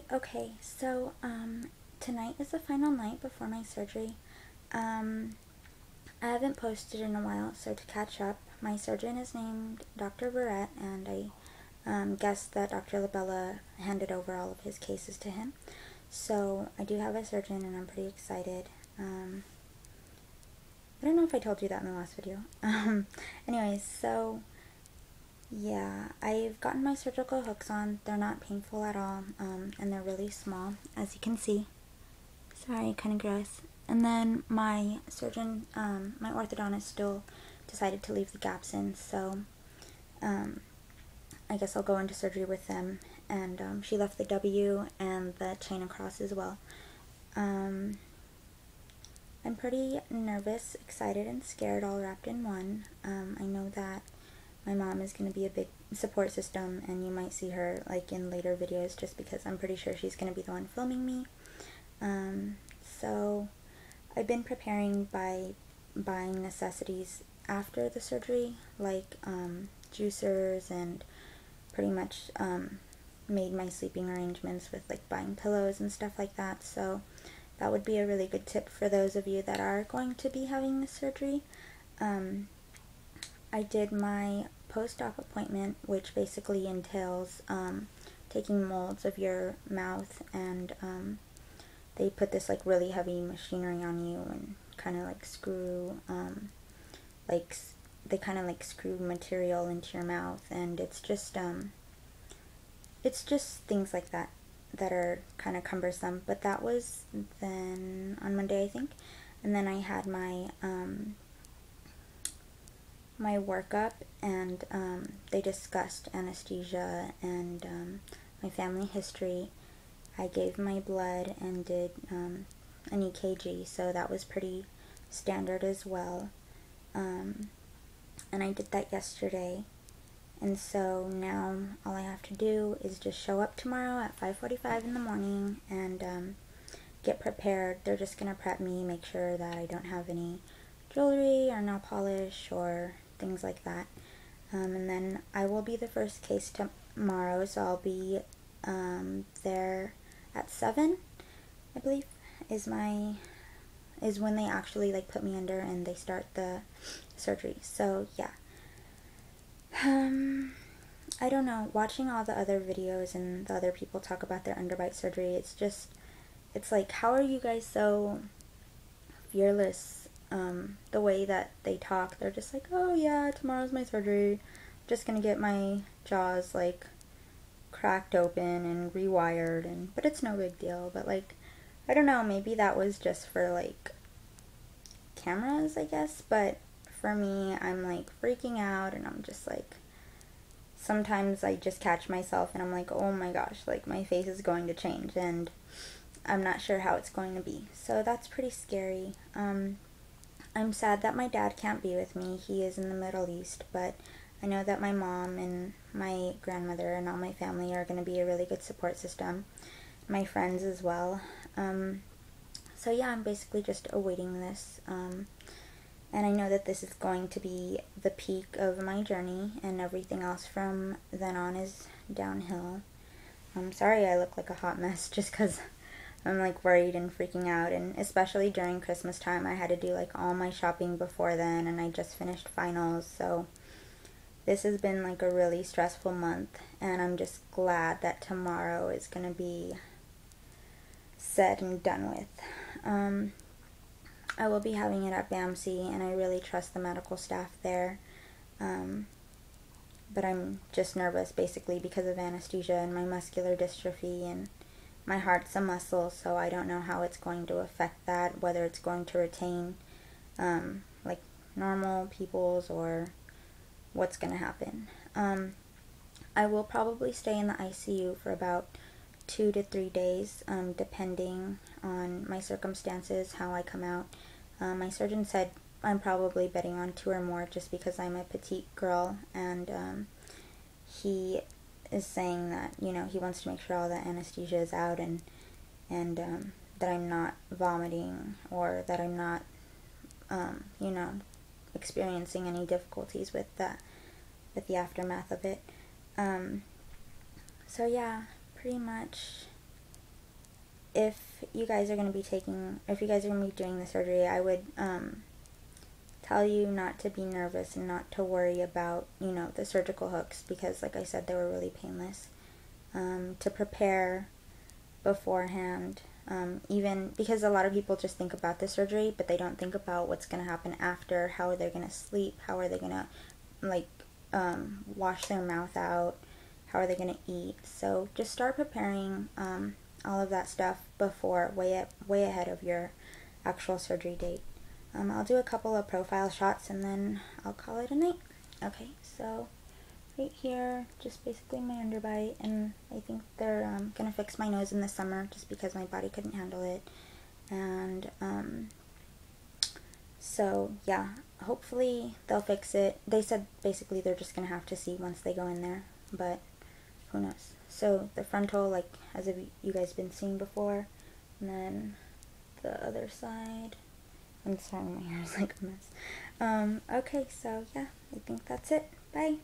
Hi, okay, so, tonight is the final night before my surgery. I haven't posted in a while, so to catch up, my surgeon is named Dr. Barrett, and I guess that Dr. Labella handed over all of his cases to him. So, I do have a surgeon, and I'm pretty excited. I don't know if I told you that in the last video. Anyways, so yeah, I've gotten my surgical hooks on. They're not painful at all, and they're really small, as you can see. Sorry, kind of gross. And then my surgeon, my orthodontist still decided to leave the gaps in, so I guess I'll go into surgery with them. And she left the W and the chain across as well. I'm pretty nervous, excited, and scared all wrapped in one. I know that my mom is going to be a big support system, and you might see her like in later videos just because I'm pretty sure she's going to be the one filming me. So I've been preparing by buying necessities after the surgery, like juicers, and pretty much made my sleeping arrangements with like buying pillows and stuff like that. So that would be a really good tip for those of you that are going to be having the surgery. I did my post-op appointment, which basically entails taking molds of your mouth, and they put this like really heavy machinery on you and kind of like screw, they kind of like screw material into your mouth, and it's just things like that that are kind of cumbersome. But that was then on Monday, I think, and then I had my my workup, and they discussed anesthesia and my family history. I gave my blood and did an EKG, so that was pretty standard as well. And I did that yesterday, and so now all I have to do is just show up tomorrow at 5:45 in the morning and get prepared. They're just going to prep me, make sure that I don't have any jewelry or nail polish or things like that. And then I will be the first case tomorrow, so I'll be there at 7, I believe, is when they actually like put me under and they start the surgery. So yeah. I don't know, watching all the other videos and the other people talk about their underbite surgery, it's like, how are you guys so fearless? The way that they talk, they're just like, oh yeah, tomorrow's my surgery, just gonna get my jaws like cracked open and rewired, but it's no big deal. But like, I don't know, maybe that was just for like cameras, I guess, but for me, I'm like freaking out, and I'm just like, sometimes I just catch myself and I'm like, oh my gosh, like my face is going to change and I'm not sure how it's going to be. So that's pretty scary. I'm sad that my dad can't be with me. He is in the Middle East, but I know that my mom and my grandmother and all my family are going to be a really good support system. My friends as well. So yeah, I'm basically just awaiting this. And I know that this is going to be the peak of my journey, and everything else from then on is downhill. I'm sorry I look like a hot mess just because I'm like worried and freaking out, and especially during Christmas time I had to do like all my shopping before then, and I just finished finals, so this has been like a really stressful month, and I'm just glad that tomorrow is gonna be said and done with. I will be having it at BAMC, and I really trust the medical staff there, but I'm just nervous basically because of anesthesia and my muscular dystrophy, and my heart's a muscle, so I don't know how it's going to affect that, whether it's going to retain like normal people's or what's going to happen. I will probably stay in the ICU for about 2 to 3 days, depending on my circumstances, how I come out. My surgeon said I'm probably betting on 2 or more just because I'm a petite girl, and he is saying that, you know, he wants to make sure all the anesthesia is out, and that I'm not vomiting, or that I'm not, you know, experiencing any difficulties with the aftermath of it. So yeah, pretty much if you guys are going to be doing the surgery, I would tell you not to be nervous and not to worry about, you know, the surgical hooks, because like I said, they were really painless. To prepare beforehand, even because a lot of people just think about the surgery, but they don't think about what's going to happen after. How are they going to sleep? How are they going to, like, wash their mouth out? How are they going to eat? So just start preparing all of that stuff before, way ahead of your actual surgery date. I'll do a couple of profile shots and then I'll call it a night. Okay, so right here, just basically my underbite, and I think they're gonna fix my nose in the summer just because my body couldn't handle it. And so yeah, hopefully they'll fix it. They said basically they're just gonna have to see once they go in there, but who knows. So the frontal, like, as if you guys been seeing before, and then the other side. I'm sorry, my hair is like a mess. Okay, so yeah, I think that's it. Bye.